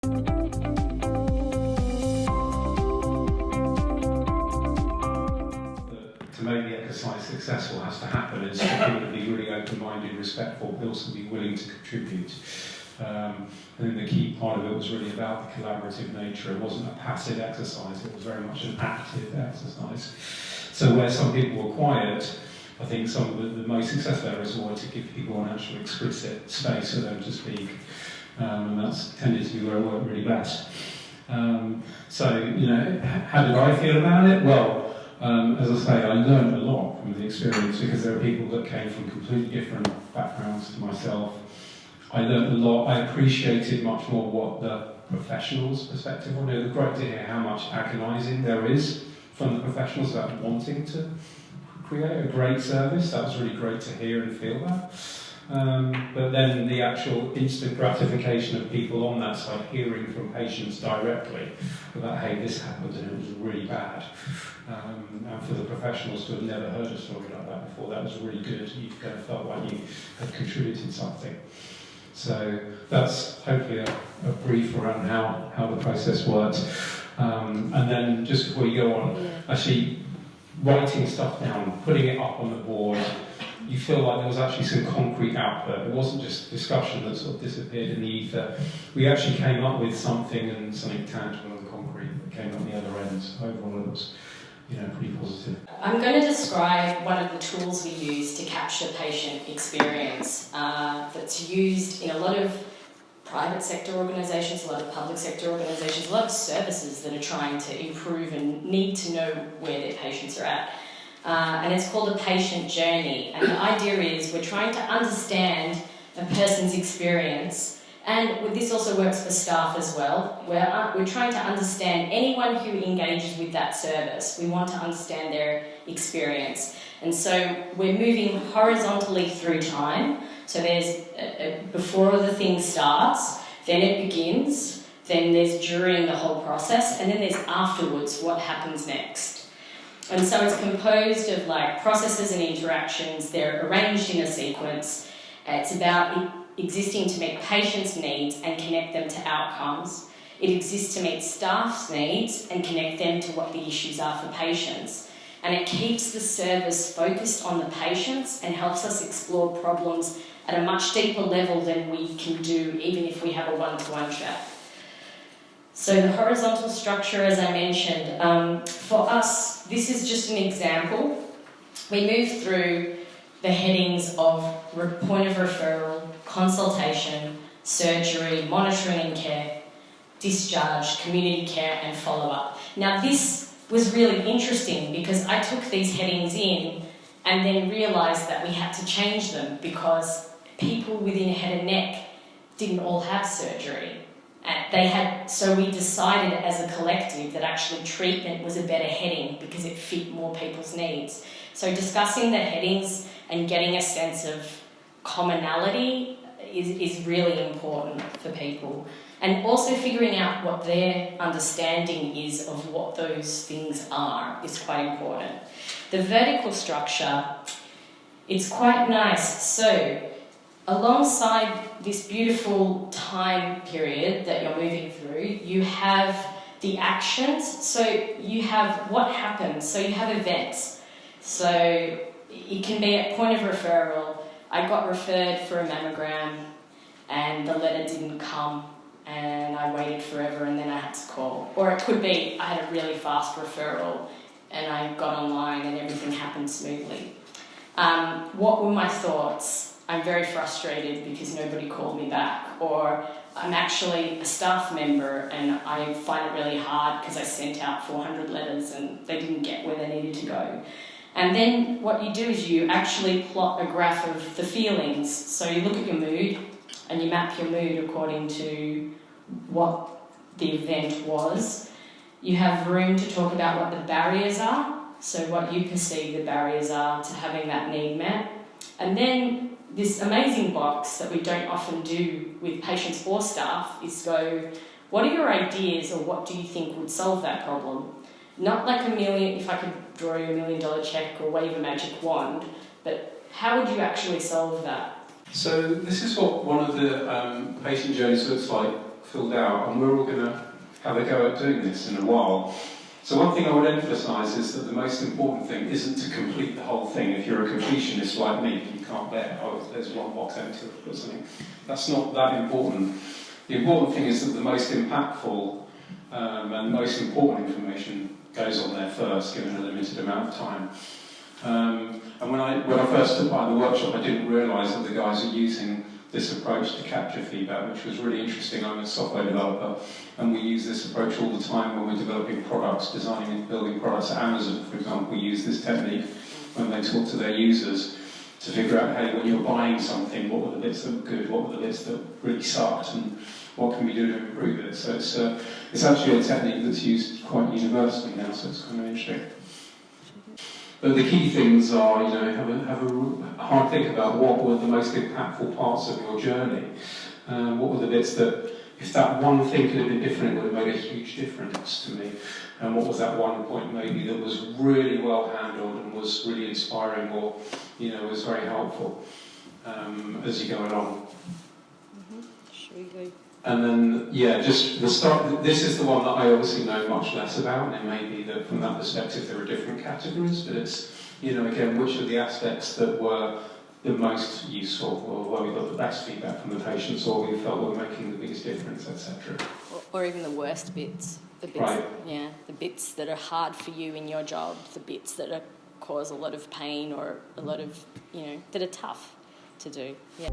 To make the exercise successful has to happen is for people to be really open-minded, respectful, but also be willing to contribute. I think the key part of it was really about the collaborative nature. It wasn't a passive exercise, it was very much an active exercise. So where some people were quiet, I think some of the most successful areas were to give people an actual explicit space for them to speak. And that's tended to be where I work really best. So, you know, how did I feel about it? Well, as I say, I learned a lot from the experience because there are people that came from completely different backgrounds to myself. I learned a lot. I appreciated much more what the professionals' perspective was. It was great to hear how much agonising there is from the professionals about wanting to create a great service. That was really great to hear and feel that. But then the actual instant gratification of people on that side hearing from patients directly about, hey, this happened and it was really bad. And for the professionals to have never heard a story like that before, that was really good. You kind of felt like you had contributed something. So that's hopefully a brief around how the process worked. And then just before you go on, actually writing stuff down, putting it up on the board, you feel like there was actually some concrete output. It wasn't just discussion that sort of disappeared in the ether. We actually came up with something and something tangible and concrete that came on the other end. So overall it was, you know, pretty positive. I'm going to describe one of the tools we use to capture patient experience that's used in a lot of private sector organisations, a lot of public sector organisations, a lot of services that are trying to improve and need to know where their patients are at. And it's called a patient journey. And the idea is we're trying to understand a person's experience. And this also works for staff as well. We're trying to understand anyone who engages with that service. We want to understand their experience. And so we're moving horizontally through time. So there's before the thing starts, then it begins, then there's during the whole process, and then there's afterwards, what happens next. And so it's composed of like processes and interactions. They're arranged in a sequence. It's about existing to meet patients' needs and connect them to outcomes. It exists to meet staff's needs and connect them to what the issues are for patients. And it keeps the service focused on the patients and helps us explore problems at a much deeper level than we can do even if we have a one-to-one chat. So the horizontal structure, as I mentioned, for us, this is just an example. We move through the headings of point of referral, consultation, surgery, monitoring and care, discharge, community care and follow-up. Now this was really interesting because I took these headings in and then realised that we had to change them because people within head and neck didn't all have surgery. So we decided as a collective that actually treatment was a better heading because it fit more people's needs. So discussing the headings and getting a sense of commonality is really important for people. And also figuring out what their understanding is of what those things are is quite important. The vertical structure, it's quite nice. So alongside this beautiful time period that you're moving through, you have the actions. So you have what happens. So you have events. So it can be at point of referral. I got referred for a mammogram and the letter didn't come and I waited forever and then I had to call. Or it could be I had a really fast referral and I got online and everything happened smoothly. What were my thoughts? I'm very frustrated because nobody called me back. Or I'm actually a staff member and I find it really hard because I sent out 400 letters and they didn't get where they needed to go. And then what you do is you actually plot a graph of the feelings. So you look at your mood and you map your mood according to what the event was. You have room to talk about what the barriers are, so what you perceive the barriers are to having that need met. And then this amazing box that we don't often do with patients or staff is go, what are your ideas or what do you think would solve that problem? Not like if I could draw you $1 million check or wave a magic wand, but how would you actually solve that? So this is what one of the patient journeys looks like filled out, and we're all going to have a go at doing this in a while. So one thing I would emphasise is that the most important thing isn't to complete the whole thing. If you're a completionist like me, you can't bear, oh, there's one box empty or something. That's not that important. The important thing is that the most impactful and most important information goes on there first, given a limited amount of time. And when I first took part in the workshop, I didn't realise that the guys are using this approach to capture feedback, which was really interesting. I'm a software developer, and we use this approach all the time when we're developing products, designing and building products. At Amazon, for example, use this technique when they talk to their users to figure out, hey, when you're buying something, what were the bits that were good, what were the bits that really sucked, and what can we do to improve it? So it's actually a technique that's used quite universally now, so it's kind of interesting. But the key things are, have a hard think about what were the most impactful parts of your journey. What were the bits that, if that one thing could have been different, it would have made a huge difference to me. And what was that one point maybe that was really well handled and was really inspiring, or was very helpful as you go along. Should we go? And then, just the start. This is the one that I obviously know much less about, and it may be that from that perspective there are different categories, but it's, again, which are the aspects that were the most useful, or where we got the best feedback from the patients, or we felt were making the biggest difference, etc. Or even the worst bits. The bits, right. Yeah, the bits that are hard for you in your job, the bits that cause a lot of pain or a lot of, that are tough to do. Yeah.